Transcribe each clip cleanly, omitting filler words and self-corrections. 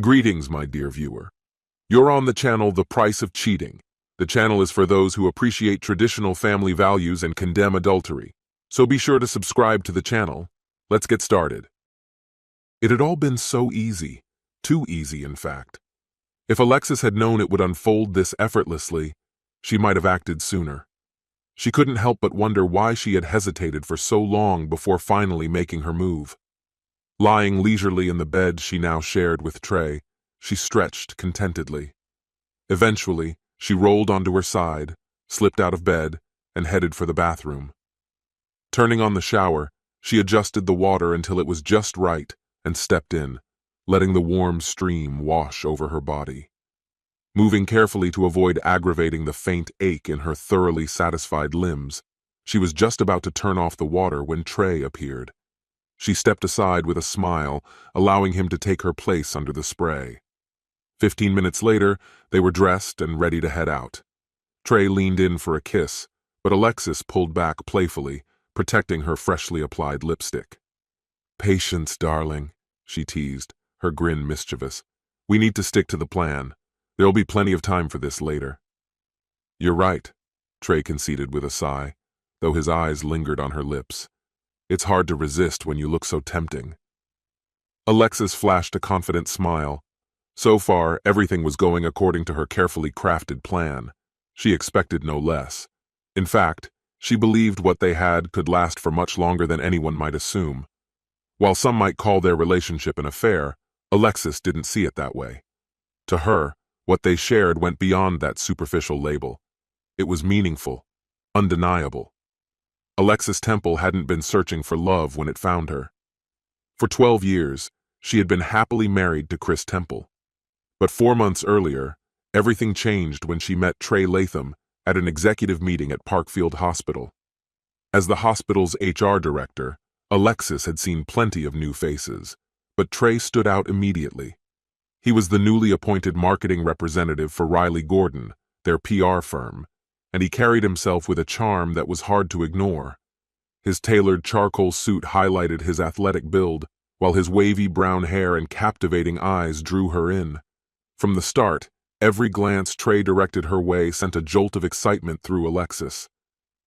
Greetings, my dear viewer. You're on the channel The Price of Cheating. The channel is for those who appreciate traditional family values and condemn adultery. So be sure to subscribe to the channel. Let's get started. It had all been so easy. Too easy, in fact. If Alexis had known it would unfold this effortlessly, she might have acted sooner. She couldn't help but wonder why she had hesitated for so long before finally making her move. Lying leisurely in the bed she now shared with Trey, she stretched contentedly. Eventually, she rolled onto her side, slipped out of bed, and headed for the bathroom. Turning on the shower, she adjusted the water until it was just right and stepped in, letting the warm stream wash over her body. Moving carefully to avoid aggravating the faint ache in her thoroughly satisfied limbs, she was just about to turn off the water when Trey appeared. She stepped aside with a smile, allowing him to take her place under the spray. 15 minutes later, they were dressed and ready to head out. Trey leaned in for a kiss, but Alexis pulled back playfully, protecting her freshly applied lipstick. "Patience, darling," she teased, her grin mischievous. "We need to stick to the plan. There'll be plenty of time for this later." "You're right," Trey conceded with a sigh, though his eyes lingered on her lips. "It's hard to resist when you look so tempting." Alexis flashed a confident smile. So far, everything was going according to her carefully crafted plan. She expected no less. In fact, she believed what they had could last for much longer than anyone might assume. While some might call their relationship an affair, Alexis didn't see it that way. To her, what they shared went beyond that superficial label. It was meaningful, undeniable. Alexis Temple hadn't been searching for love when it found her. For 12 years, she had been happily married to Chris Temple. But 4 months earlier, everything changed when she met Trey Latham at an executive meeting at Parkfield Hospital. As the hospital's HR director, Alexis had seen plenty of new faces, but Trey stood out immediately. He was the newly appointed marketing representative for Riley Gordon, their PR firm, and he carried himself with a charm that was hard to ignore. His tailored charcoal suit highlighted his athletic build, while his wavy brown hair and captivating eyes drew her in. From the start, every glance Trey directed her way sent a jolt of excitement through Alexis.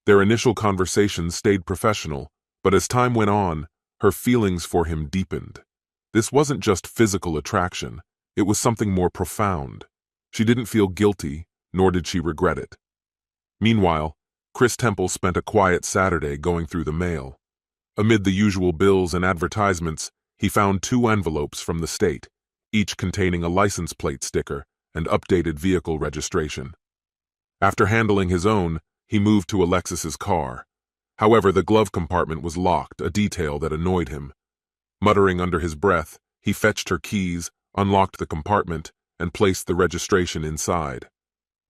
Their initial conversations stayed professional, but as time went on, her feelings for him deepened. This wasn't just physical attraction, it was something more profound. She didn't feel guilty, nor did she regret it. Meanwhile, Chris Temple spent a quiet Saturday going through the mail. Amid the usual bills and advertisements, he found 2 envelopes from the state, each containing a license plate sticker and updated vehicle registration. After handling his own, he moved to Alexis's car. However, the glove compartment was locked, a detail that annoyed him. Muttering under his breath, he fetched her keys, unlocked the compartment, and placed the registration inside.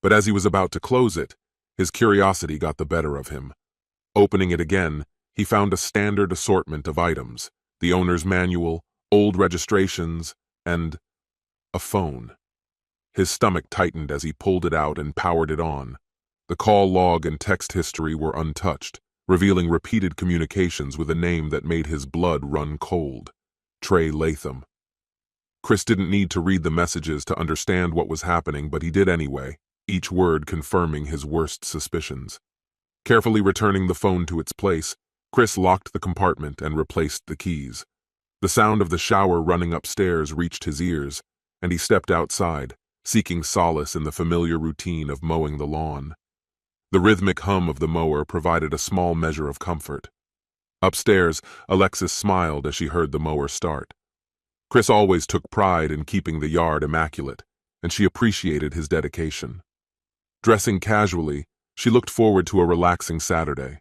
But as he was about to close it, his curiosity got the better of him. Opening it again, he found a standard assortment of items, the owner's manual, old registrations, and a phone. His stomach tightened as he pulled it out and powered it on. The call log and text history were untouched, revealing repeated communications with a name that made his blood run cold: Trey Latham. Chris didn't need to read the messages to understand what was happening, but he did anyway, each word confirming his worst suspicions. Carefully returning the phone to its place, Chris locked the compartment and replaced the keys. The sound of the shower running upstairs reached his ears, and he stepped outside, seeking solace in the familiar routine of mowing the lawn. The rhythmic hum of the mower provided a small measure of comfort. Upstairs, Alexis smiled as she heard the mower start. Chris always took pride in keeping the yard immaculate, and she appreciated his dedication. Dressing casually, she looked forward to a relaxing Saturday.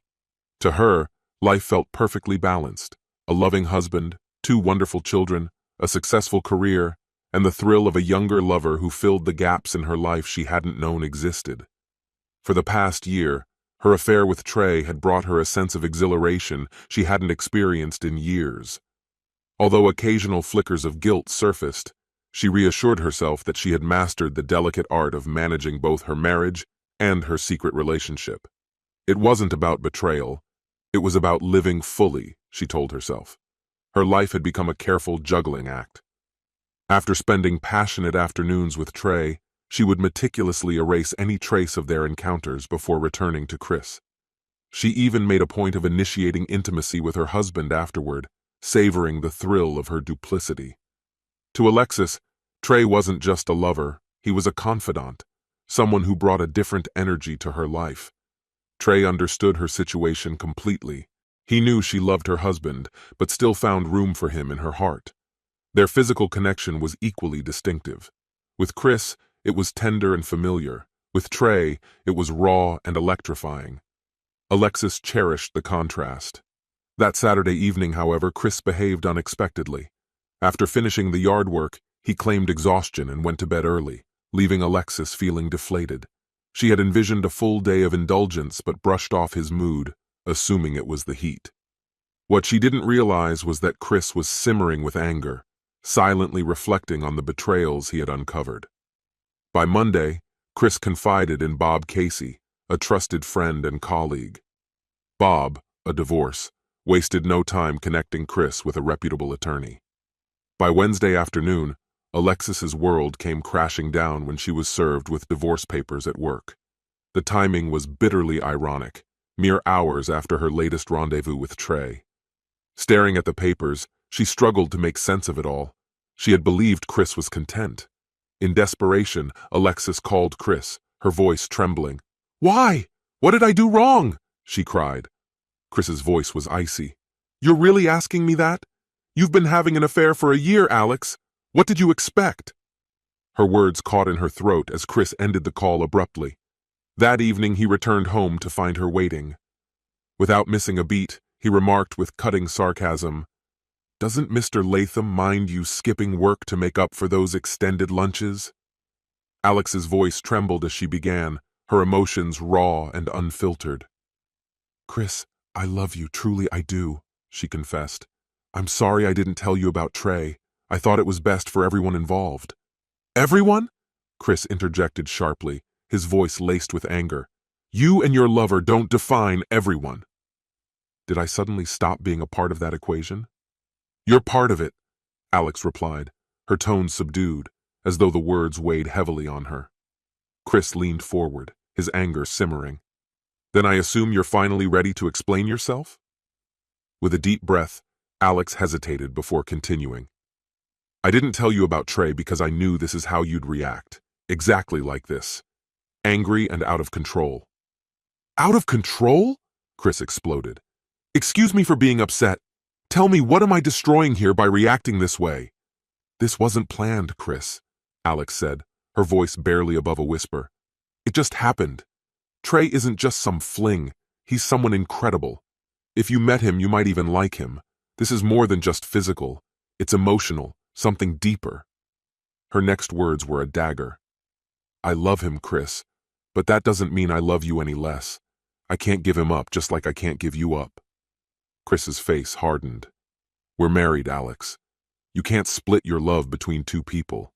To her, life felt perfectly balanced: a loving husband, 2 wonderful children, a successful career, and the thrill of a younger lover who filled the gaps in her life she hadn't known existed. For the past year, her affair with Trey had brought her a sense of exhilaration she hadn't experienced in years. Although occasional flickers of guilt surfaced, she reassured herself that she had mastered the delicate art of managing both her marriage and her secret relationship. It wasn't about betrayal. It was about living fully, she told herself. Her life had become a careful juggling act. After spending passionate afternoons with Trey, she would meticulously erase any trace of their encounters before returning to Chris. She even made a point of initiating intimacy with her husband afterward, savoring the thrill of her duplicity. To Alexis, Trey wasn't just a lover, he was a confidant, someone who brought a different energy to her life. Trey understood her situation completely. He knew she loved her husband, but still found room for him in her heart. Their physical connection was equally distinctive. With Chris, it was tender and familiar. With Trey, it was raw and electrifying. Alexis cherished the contrast. That Saturday evening, however, Chris behaved unexpectedly. After finishing the yard work, he claimed exhaustion and went to bed early, leaving Alexis feeling deflated. She had envisioned a full day of indulgence but brushed off his mood, assuming it was the heat. What she didn't realize was that Chris was simmering with anger, silently reflecting on the betrayals he had uncovered. By Monday, Chris confided in Bob Casey, a trusted friend and colleague. Bob, a divorce, wasted no time connecting Chris with a reputable attorney. By Wednesday afternoon, Alexis's world came crashing down when she was served with divorce papers at work. The timing was bitterly ironic, mere hours after her latest rendezvous with Trey. Staring at the papers, she struggled to make sense of it all. She had believed Chris was content. In desperation, Alexis called Chris, her voice trembling. "Why? What did I do wrong?" she cried. Chris's voice was icy. "You're really asking me that? You've been having an affair for a year, Alex. What did you expect?" Her words caught in her throat as Chris ended the call abruptly. That evening, he returned home to find her waiting. Without missing a beat, he remarked with cutting sarcasm, "Doesn't Mr. Latham mind you skipping work to make up for those extended lunches?" Alex's voice trembled as she began, her emotions raw and unfiltered. "Chris, I love you, truly I do," she confessed. "I'm sorry I didn't tell you about Trey. I thought it was best for everyone involved." "Everyone?" Chris interjected sharply, his voice laced with anger. "You and your lover don't define everyone." Did I suddenly stop being a part of that equation? "You're part of it," Alex replied, her tone subdued, as though the words weighed heavily on her. Chris leaned forward, his anger simmering. "Then I assume you're finally ready to explain yourself?" With a deep breath, Alex hesitated before continuing. "I didn't tell you about Trey because I knew this is how you'd react. Exactly like this. Angry and out of control." "Out of control?" Chris exploded. "Excuse me for being upset. Tell me, what am I destroying here by reacting this way?" "This wasn't planned, Chris," Alex said, her voice barely above a whisper. "It just happened. Trey isn't just some fling. He's someone incredible. If you met him, you might even like him. This is more than just physical. It's emotional, something deeper." Her next words were a dagger. "I love him, Chris, but that doesn't mean I love you any less. I can't give him up just like I can't give you up." Chris's face hardened. "We're married, Alex. You can't split your love between two people."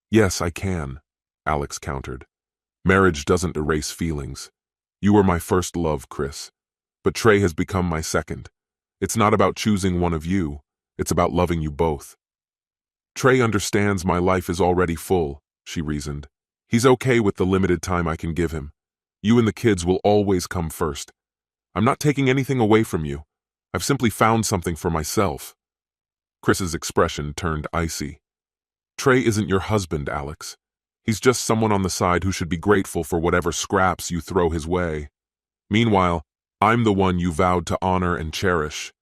"Yes, I can," Alex countered. "Marriage doesn't erase feelings. You were my first love, Chris, but Trey has become my second. It's not about choosing one of you, it's about loving you both." "Trey understands my life is already full," she reasoned. "He's okay with the limited time I can give him. You and the kids will always come first. I'm not taking anything away from you. I've simply found something for myself." Chris's expression turned icy. "Trey isn't your husband, Alex. He's just someone on the side who should be grateful for whatever scraps you throw his way. Meanwhile, I'm the one you vowed to honor and cherish.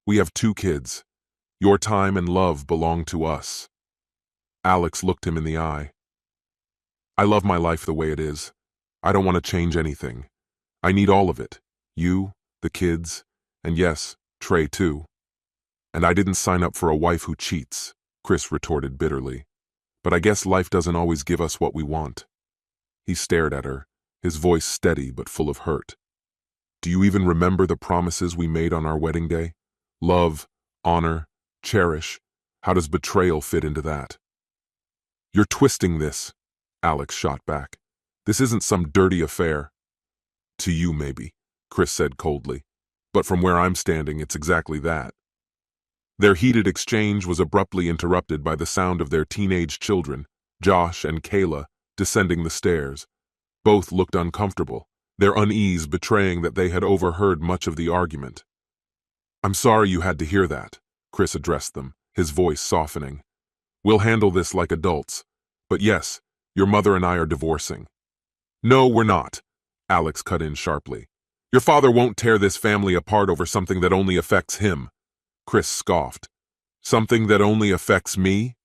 We have 2 kids. Your time and love belong to us." Alex looked him in the eye. "I love my life the way it is. I don't want to change anything. I need all of it. You, the kids, and yes, Trey too." "And I didn't sign up for a wife who cheats," Chris retorted bitterly. "But I guess life doesn't always give us what we want." He stared at her, his voice steady but full of hurt. "Do you even remember the promises we made on our wedding day? Love, honor, cherish. How does betrayal fit into that?" "You're twisting this," Alex shot back. "This isn't some dirty affair." "To you, maybe," Chris said coldly. "But from where I'm standing, it's exactly that." Their heated exchange was abruptly interrupted by the sound of their teenage children, Josh and Kayla, descending the stairs. Both looked uncomfortable, their unease betraying that they had overheard much of the argument. "I'm sorry you had to hear that," Chris addressed them, his voice softening. "We'll handle this like adults. But yes, your mother and I are divorcing." "No, we're not," Alex cut in sharply. "Your father won't tear this family apart over something that only affects him." Chris scoffed. "Something that only affects me?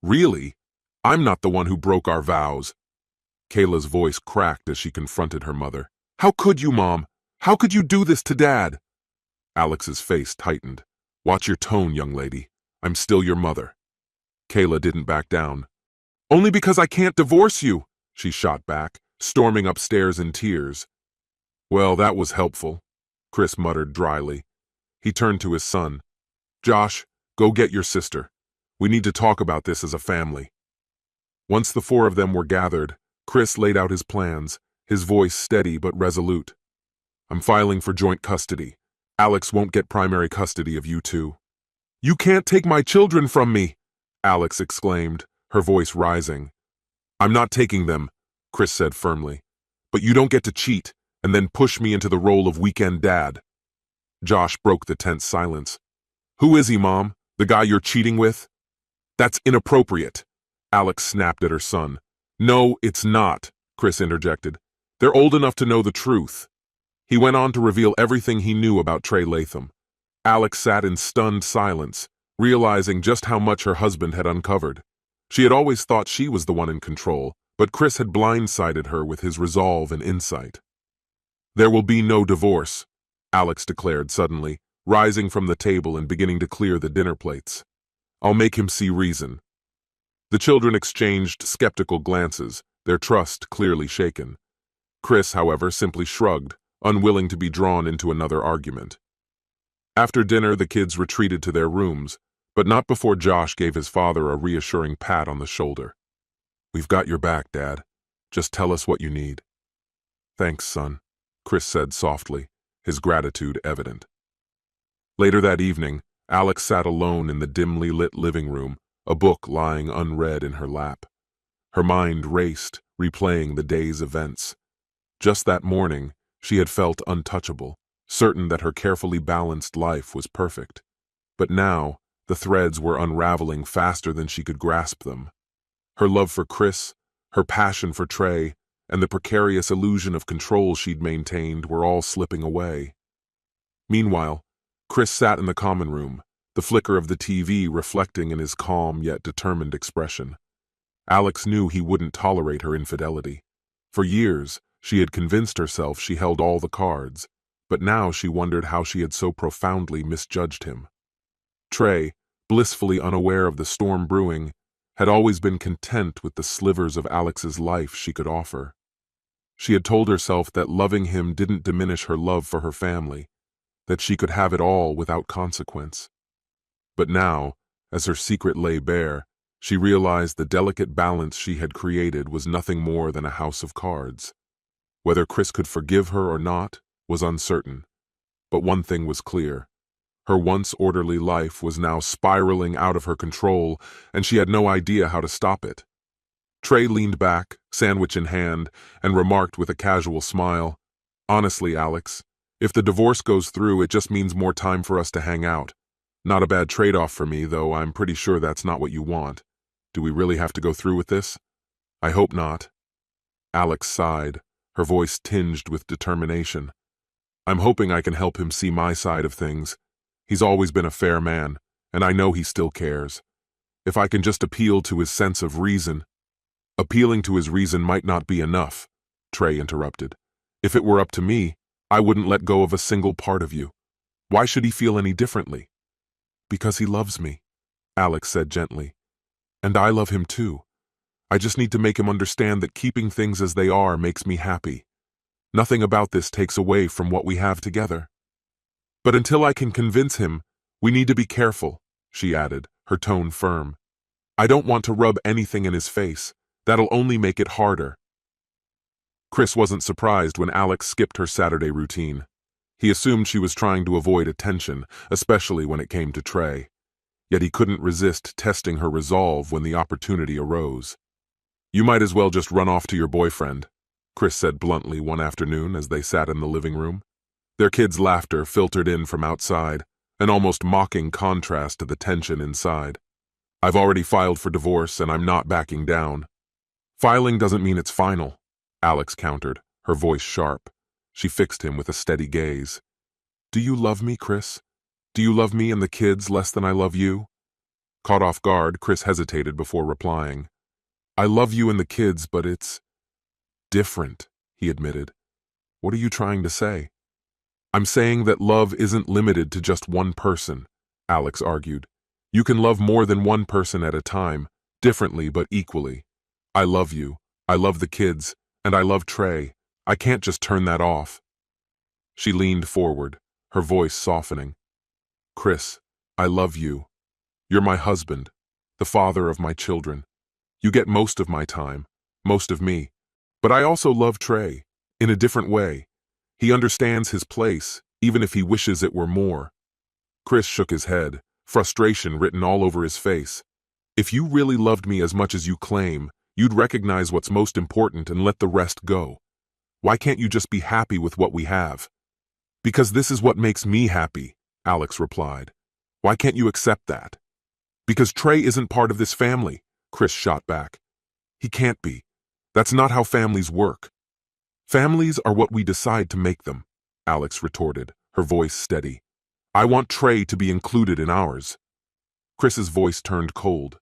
Really? I'm not the one who broke our vows." Kayla's voice cracked as she confronted her mother. "How could you, Mom? How could you do this to Dad?" Alex's face tightened. "Watch your tone, young lady. I'm still your mother." Kayla didn't back down. "Only because I can't divorce you," she shot back, storming upstairs in tears. "Well, that was helpful," Chris muttered dryly. He turned to his son. "Josh, go get your sister. We need to talk about this as a family." Once the four of them were gathered, Chris laid out his plans, his voice steady but resolute. "I'm filing for joint custody. Alex won't get primary custody of you two." "You can't take my children from me!" Alex exclaimed, her voice rising. "I'm not taking them," Chris said firmly. "But you don't get to cheat and then push me into the role of weekend dad." Josh broke the tense silence. "Who is he, Mom? The guy you're cheating with?" "That's inappropriate," Alex snapped at her son. "No, it's not," Chris interjected. "They're old enough to know the truth." He went on to reveal everything he knew about Trey Latham. Alex sat in stunned silence, realizing just how much her husband had uncovered. She had always thought she was the one in control, but Chris had blindsided her with his resolve and insight. "There will be no divorce," Alex declared suddenly, rising from the table and beginning to clear the dinner plates. "I'll make him see reason." The children exchanged skeptical glances, their trust clearly shaken. Chris, however, simply shrugged, unwilling to be drawn into another argument. After dinner, the kids retreated to their rooms, but not before Josh gave his father a reassuring pat on the shoulder. "We've got your back, Dad. Just tell us what you need." "Thanks, son," Chris said softly, his gratitude evident. Later that evening, Alex sat alone in the dimly lit living room, a book lying unread in her lap. Her mind raced, replaying the day's events. Just that morning, she had felt untouchable, certain that her carefully balanced life was perfect. But now, the threads were unraveling faster than she could grasp them. Her love for Chris, her passion for Trey, and the precarious illusion of control she'd maintained were all slipping away. Meanwhile, Chris sat in the common room, the flicker of the TV reflecting in his calm yet determined expression. Alex knew he wouldn't tolerate her infidelity. For years, she had convinced herself she held all the cards, but now she wondered how she had so profoundly misjudged him. Trey, blissfully unaware of the storm brewing, had always been content with the slivers of Alex's life she could offer. She had told herself that loving him didn't diminish her love for her family, that she could have it all without consequence. But now, as her secret lay bare, she realized the delicate balance she had created was nothing more than a house of cards. Whether Chris could forgive her or not was uncertain, but one thing was clear. Her once orderly life was now spiraling out of her control, and she had no idea how to stop it. Trey leaned back, sandwich in hand, and remarked with a casual smile, "Honestly, Alex, if the divorce goes through, it just means more time for us to hang out. Not a bad trade-off for me, though I'm pretty sure that's not what you want. Do we really have to go through with this?" "I hope not." Alex sighed, her voice tinged with determination. "I'm hoping I can help him see my side of things. He's always been a fair man, and I know he still cares. If I can just appeal to his sense of reason—" "Appealing to his reason might not be enough," Trey interrupted. "If it were up to me, I wouldn't let go of a single part of you. Why should he feel any differently?" "Because he loves me," Alex said gently. "And I love him too. I just need to make him understand that keeping things as they are makes me happy. Nothing about this takes away from what we have together. But until I can convince him, we need to be careful," she added, her tone firm. "I don't want to rub anything in his face. That'll only make it harder." Chris wasn't surprised when Alex skipped her Saturday routine. He assumed she was trying to avoid attention, especially when it came to Trey. yet he couldn't resist testing her resolve when the opportunity arose. "You might as well just run off to your boyfriend," Chris said bluntly one afternoon as they sat in the living room. Their kids' laughter filtered in from outside, an almost mocking contrast to the tension inside. "I've already filed for divorce and I'm not backing down." "Filing doesn't mean it's final," Alex countered, her voice sharp. She fixed him with a steady gaze. "Do you love me, Chris? Do you love me and the kids less than I love you?" Caught off guard, Chris hesitated before replying. "I love you and the kids, but it's different," he admitted. "What are you trying to say?" "I'm saying that love isn't limited to just one person," Alex argued. "You can love more than one person at a time, differently but equally. I love you, I love the kids, and I love Trey. I can't just turn that off." She leaned forward, her voice softening. "Chris, I love you. You're my husband, the father of my children. You get most of my time, most of me. But I also love Trey, in a different way. He understands his place, even if he wishes it were more." Chris shook his head, frustration written all over his face. "If you really loved me as much as you claim, you'd recognize what's most important and let the rest go. Why can't you just be happy with what we have?" "Because this is what makes me happy," Alex replied. "Why can't you accept that?" "Because Trey isn't part of this family," Chris shot back. "He can't be. That's not how families work." "Families are what we decide to make them," Alex retorted, her voice steady. "I want Trey to be included in ours." Chris's voice turned cold.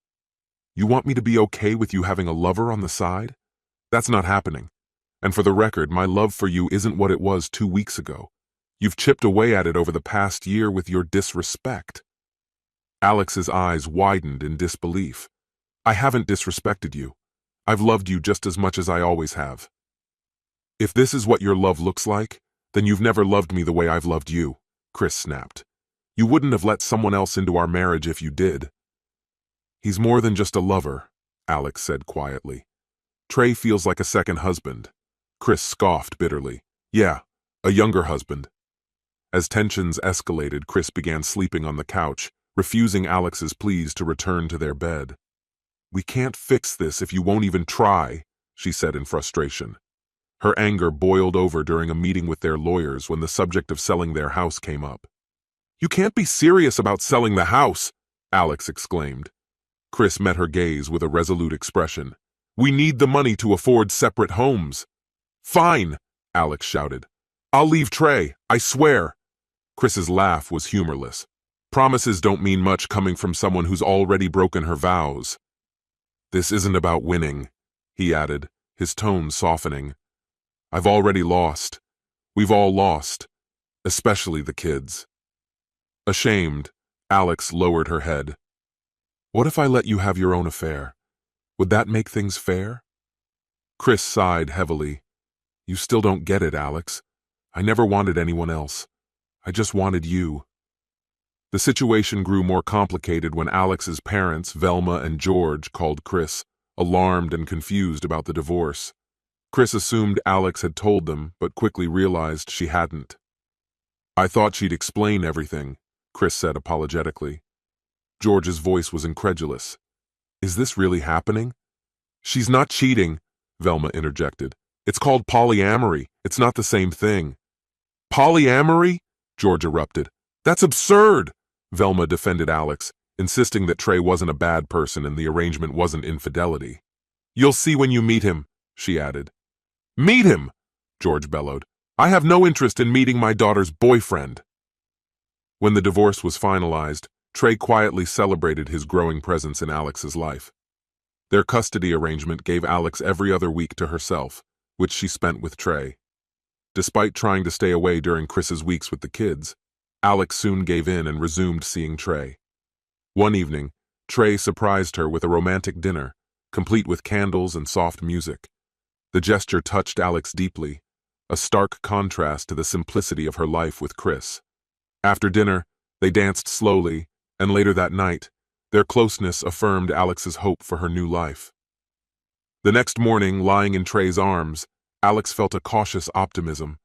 "You want me to be okay with you having a lover on the side? That's not happening. And for the record, my love for you isn't what it was 2 weeks ago. You've chipped away at it over the past year with your disrespect." Alex's eyes widened in disbelief. "I haven't disrespected you. I've loved you just as much as I always have." "If this is what your love looks like, then you've never loved me the way I've loved you," Chris snapped. "You wouldn't have let someone else into our marriage if you did." "He's more than just a lover," Alex said quietly. "Trey feels like a second husband." Chris scoffed bitterly. "Yeah, a younger husband." As tensions escalated, Chris began sleeping on the couch, refusing Alex's pleas to return to their bed. "We can't fix this if you won't even try," she said in frustration. Her anger boiled over during a meeting with their lawyers when the subject of selling their house came up. "You can't be serious about selling the house," Alex exclaimed. Chris met her gaze with a resolute expression. "We need the money to afford separate homes." "Fine," Alex shouted. "I'll leave Trey, I swear." Chris's laugh was humorless. "Promises don't mean much coming from someone who's already broken her vows." "This isn't about winning," he added, his tone softening. "I've already lost. We've all lost, especially the kids." Ashamed, Alex lowered her head. "What if I let you have your own affair? Would that make things fair?" Chris sighed heavily. "You still don't get it, Alex. I never wanted anyone else. I just wanted you." The situation grew more complicated when Alex's parents, Velma and George, called Chris, alarmed and confused about the divorce. Chris assumed Alex had told them, but quickly realized she hadn't. "I thought she'd explain everything," Chris said apologetically. George's voice was incredulous. "Is this really happening?" "She's not cheating," Velma interjected. "It's called polyamory. It's not the same thing." "Polyamory?" George erupted. "That's absurd!" Velma defended Alex, insisting that Trey wasn't a bad person and the arrangement wasn't infidelity. "You'll see when you meet him," she added. "Meet him!" George bellowed. "I have no interest in meeting my daughter's boyfriend." When the divorce was finalized, Trey quietly celebrated his growing presence in Alex's life. Their custody arrangement gave Alex every other week to herself, which she spent with Trey. Despite trying to stay away during Chris's weeks with the kids, Alex soon gave in and resumed seeing Trey. One evening, Trey surprised her with a romantic dinner, complete with candles and soft music. The gesture touched Alex deeply, a stark contrast to the simplicity of her life with Chris. After dinner, they danced slowly, and later that night, their closeness affirmed Alex's hope for her new life. The next morning, lying in Trey's arms, Alex felt a cautious optimism.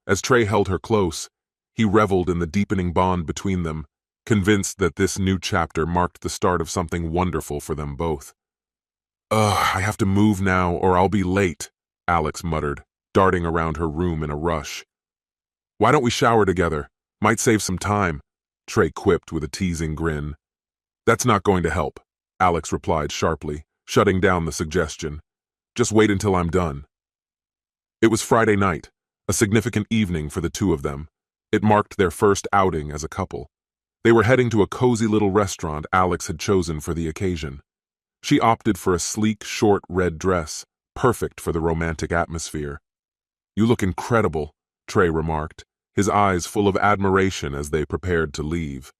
As Trey held her close, he reveled in the deepening bond between them, convinced that this new chapter marked the start of something wonderful for them both. "Ugh, I have to move now or I'll be late," Alex muttered, darting around her room in a rush. "Why don't we shower together? Might save some time," Trey quipped with a teasing grin. "That's not going to help," Alex replied sharply, shutting down the suggestion. "Just wait until I'm done." It was Friday night, a significant evening for the two of them. It marked their first outing as a couple. They were heading to a cozy little restaurant Alex had chosen for the occasion. She opted for a sleek, short red dress, perfect for the romantic atmosphere. "You look incredible," Trey remarked, his eyes full of admiration as they prepared to leave.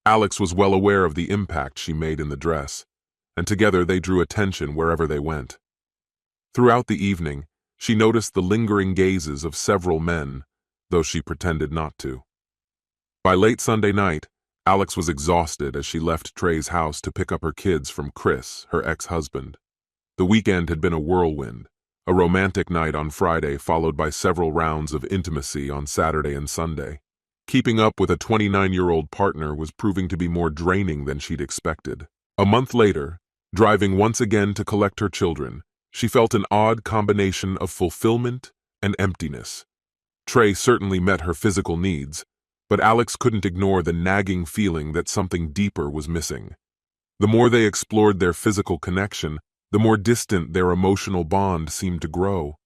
Alex was well aware of the impact she made in the dress, and together they drew attention wherever they went. Throughout the evening, she noticed the lingering gazes of several men, though she pretended not to. By late Sunday night, Alex was exhausted as she left Trey's house to pick up her kids from Chris, her ex-husband. The weekend had been a whirlwind, a romantic night on Friday followed by several rounds of intimacy on Saturday and Sunday. Keeping up with a 29-year-old partner was proving to be more draining than she'd expected. A month later, driving once again to collect her children, she felt an odd combination of fulfillment and emptiness. Trey certainly met her physical needs, but Alex couldn't ignore the nagging feeling that something deeper was missing. The more they explored their physical connection, the more distant their emotional bond seemed to grow.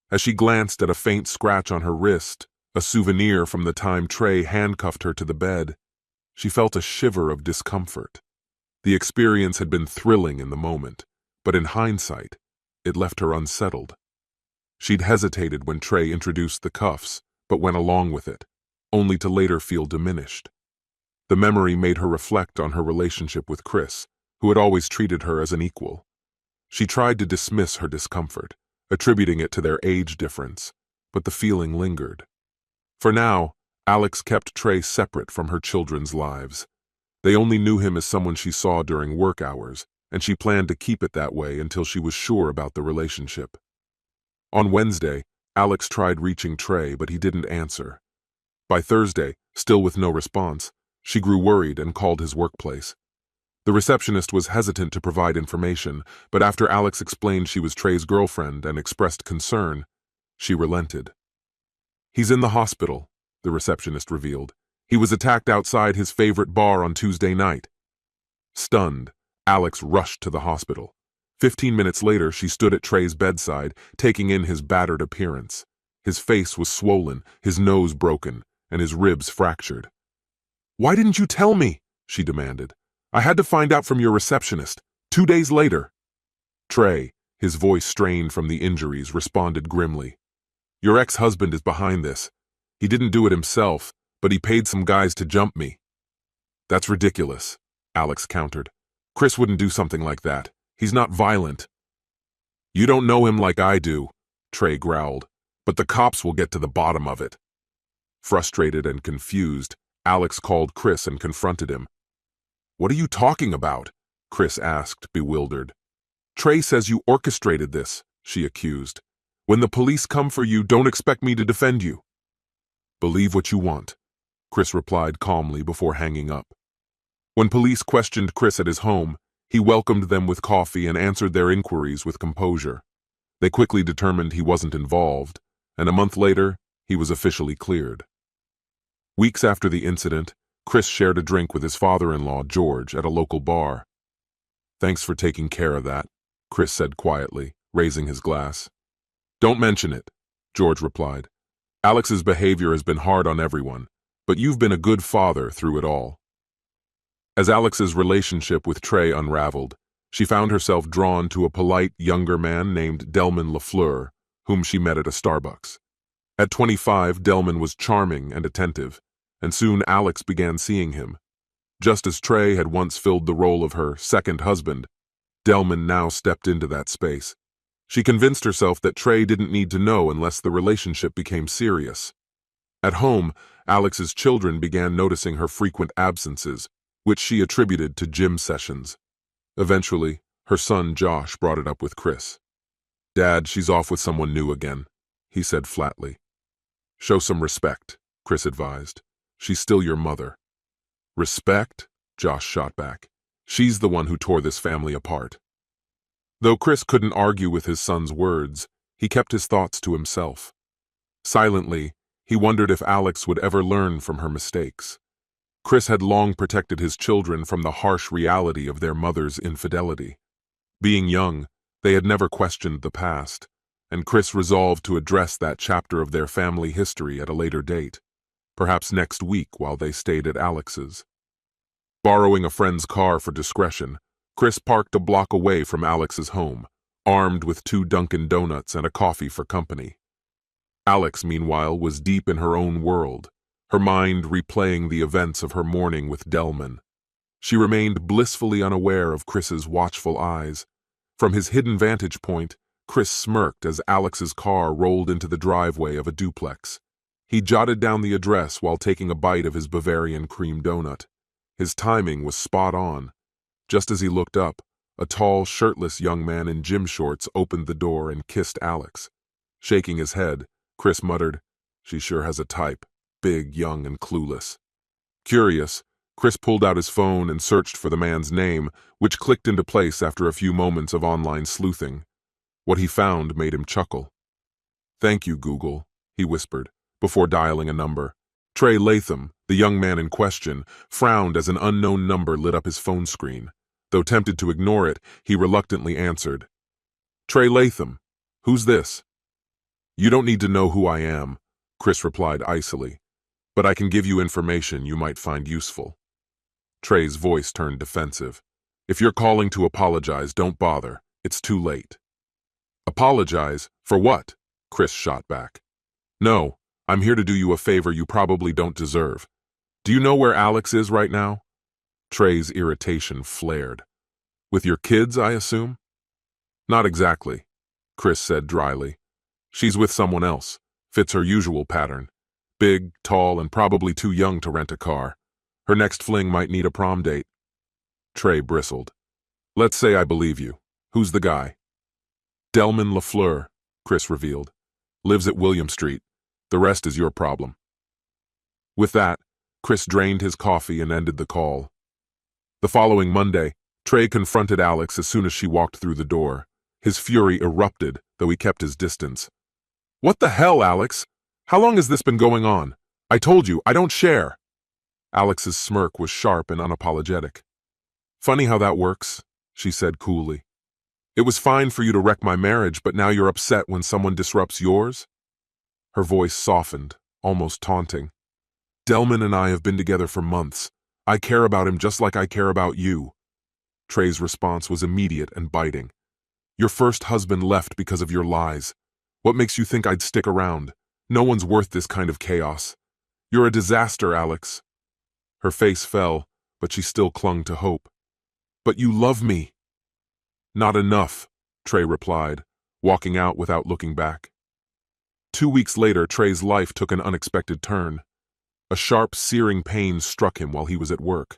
As she glanced at a faint scratch on her wrist, a souvenir from the time Trey handcuffed her to the bed, she felt a shiver of discomfort. The experience had been thrilling in the moment, but in hindsight, it left her unsettled. She'd hesitated when Trey introduced the cuffs, but went along with it, only to later feel diminished. The memory made her reflect on her relationship with Chris, who had always treated her as an equal. She tried to dismiss her discomfort, attributing it to their age difference, but the feeling lingered. For now, Alex kept Trey separate from her children's lives. They only knew him as someone she saw during work hours, and she planned to keep it that way until she was sure about the relationship. On Wednesday, Alex tried reaching Trey, but he didn't answer. By Thursday, still with no response, she grew worried and called his workplace. The receptionist was hesitant to provide information, but after Alex explained she was Trey's girlfriend and expressed concern, she relented. "He's in the hospital," the receptionist revealed. "He was attacked outside his favorite bar on Tuesday night." Stunned, Alex rushed to the hospital. 15 minutes later, she stood at Trey's bedside, taking in his battered appearance. His face was swollen, his nose broken, and his ribs fractured. "Why didn't you tell me?" she demanded. "I had to find out from your receptionist. 2 days later." Trey, his voice strained from the injuries, responded grimly. "Your ex-husband is behind this. He didn't do it himself, but he paid some guys to jump me." "That's ridiculous," Alex countered. "Chris wouldn't do something like that. He's not violent." "You don't know him like I do," Trey growled, "but the cops will get to the bottom of it." Frustrated and confused, Alex called Chris and confronted him. "What are you talking about?" Chris asked, bewildered. "Trey says you orchestrated this," she accused. "When the police come for you, don't expect me to defend you." "Believe what you want," Chris replied calmly before hanging up. When police questioned Chris at his home, he welcomed them with coffee and answered their inquiries with composure. They quickly determined he wasn't involved, and a month later, he was officially cleared. Weeks after the incident, Chris shared a drink with his father-in-law, George, at a local bar. "Thanks for taking care of that," Chris said quietly, raising his glass. "Don't mention it," George replied. "Alex's behavior has been hard on everyone, but you've been a good father through it all." As Alex's relationship with Trey unraveled, she found herself drawn to a polite younger man named Delman LaFleur, whom she met at a Starbucks. At 25, Delman was charming and attentive, and soon Alex began seeing him. Just as Trey had once filled the role of her second husband, Delman now stepped into that space. She convinced herself that Trey didn't need to know unless the relationship became serious. At home, Alex's children began noticing her frequent absences, which she attributed to gym sessions. Eventually, her son Josh brought it up with Chris. "Dad, she's off with someone new again," he said flatly. "Show some respect," Chris advised. "She's still your mother." Respect? Josh shot back. She's the one who tore this family apart. Though Chris couldn't argue with his son's words, he kept his thoughts to himself. Silently, he wondered if Alex would ever learn from her mistakes. Chris had long protected his children from the harsh reality of their mother's infidelity. Being young, they had never questioned the past, and Chris resolved to address that chapter of their family history at a later date, perhaps next week while they stayed at Alex's. Borrowing a friend's car for discretion, Chris parked a block away from Alex's home, armed with 2 Dunkin' Donuts and a coffee for company. Alex, meanwhile, was deep in her own world, her mind replaying the events of her morning with Delman. She remained blissfully unaware of Chris's watchful eyes. From his hidden vantage point, Chris smirked as Alex's car rolled into the driveway of a duplex. He jotted down the address while taking a bite of his Bavarian cream donut. His timing was spot on. Just as he looked up, a tall, shirtless young man in gym shorts opened the door and kissed Alex. Shaking his head, Chris muttered, "She sure has a type, big, young, and clueless." Curious, Chris pulled out his phone and searched for the man's name, which clicked into place after a few moments of online sleuthing. What he found made him chuckle. "Thank you, Google," he whispered, before dialing a number. Trey Latham, the young man in question, frowned as an unknown number lit up his phone screen. Though tempted to ignore it, he reluctantly answered. "Trey Latham, who's this?" "You don't need to know who I am," Chris replied icily, "but I can give you information you might find useful." Trey's voice turned defensive. "If you're calling to apologize, don't bother. It's too late." "Apologize? For what?" Chris shot back. "No, I'm here to do you a favor you probably don't deserve. Do you know where Alex is right now?" Trey's irritation flared. "With your kids, I assume?" "Not exactly," Chris said dryly. "She's with someone else. Fits her usual pattern. Big, tall, and probably too young to rent a car. Her next fling might need a prom date." Trey bristled. "Let's say I believe you. Who's the guy?" "Delman LaFleur," Chris revealed. "Lives at William Street. The rest is your problem." With that, Chris drained his coffee and ended the call. The following Monday, Trey confronted Alex as soon as she walked through the door. His fury erupted, though he kept his distance. "What the hell, Alex? How long has this been going on? I told you, I don't share." Alex's smirk was sharp and unapologetic. "Funny how that works," she said coolly. "It was fine for you to wreck my marriage, but now you're upset when someone disrupts yours?" Her voice softened, almost taunting. "Delman and I have been together for months. I care about him just like I care about you." Trey's response was immediate and biting. "Your first husband left because of your lies. What makes you think I'd stick around? No one's worth this kind of chaos. You're a disaster, Alex." Her face fell, but she still clung to hope. "But you love me." "Not enough," Trey replied, walking out without looking back. 2 weeks later, Trey's life took an unexpected turn. A sharp, searing pain struck him while he was at work.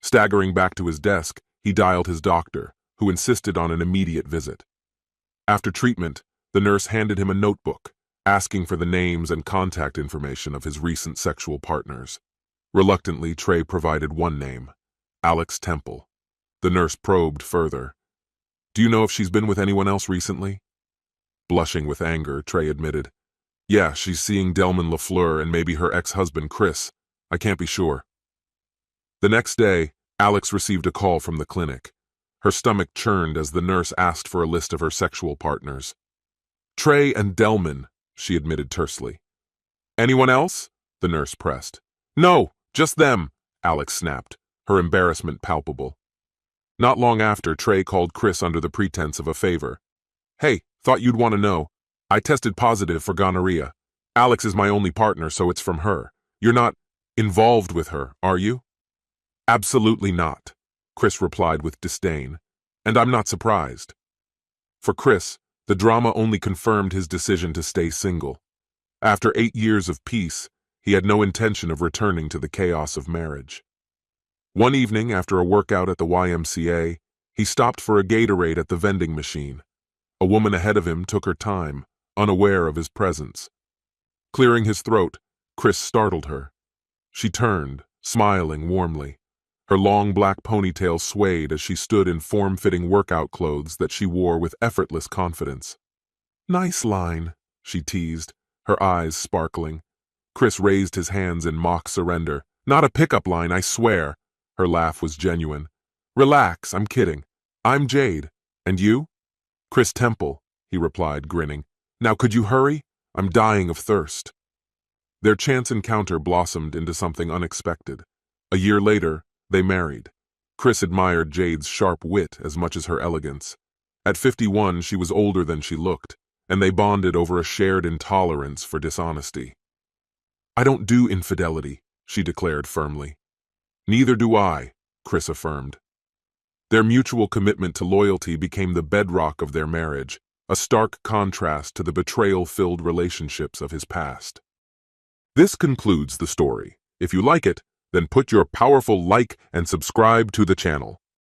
Staggering back to his desk, he dialed his doctor, who insisted on an immediate visit. After treatment, the nurse handed him a notebook, asking for the names and contact information of his recent sexual partners. Reluctantly, Trey provided one name, Alex Temple. The nurse probed further. "Do you know if she's been with anyone else recently?" Blushing with anger, Trey admitted, "Yeah, she's seeing Delman LaFleur and maybe her ex-husband Chris. I can't be sure." The next day, Alex received a call from the clinic. Her stomach churned as the nurse asked for a list of her sexual partners. "Trey and Delman," she admitted tersely. "Anyone else?" the nurse pressed. "No, just them," Alex snapped, her embarrassment palpable. Not long after, Trey called Chris under the pretense of a favor. "Hey, thought you'd want to know. I tested positive for gonorrhea. Alex is my only partner, so it's from her. You're not involved with her, are you?" "Absolutely not," Chris replied with disdain. "And I'm not surprised." For Chris, the drama only confirmed his decision to stay single. After 8 years of peace, he had no intention of returning to the chaos of marriage. One evening, after a workout at the YMCA, he stopped for a Gatorade at the vending machine. A woman ahead of him took her time, unaware of his presence. Clearing his throat, Chris startled her. She turned, smiling warmly. Her long black ponytail swayed as she stood in form-fitting workout clothes that she wore with effortless confidence. "Nice line," she teased, her eyes sparkling. Chris raised his hands in mock surrender. "Not a pickup line, I swear." Her laugh was genuine. "Relax, I'm kidding. I'm Jade. And you?" "Chris Temple," he replied, grinning. "Now could you hurry? I'm dying of thirst." Their chance encounter blossomed into something unexpected. A year later, they married. Chris admired Jade's sharp wit as much as her elegance. At 51, she was older than she looked, and they bonded over a shared intolerance for dishonesty. "I don't do infidelity," she declared firmly. "Neither do I," Chris affirmed. Their mutual commitment to loyalty became the bedrock of their marriage, a stark contrast to the betrayal-filled relationships of his past. This concludes the story. If you like it, then put your powerful like and subscribe to the channel.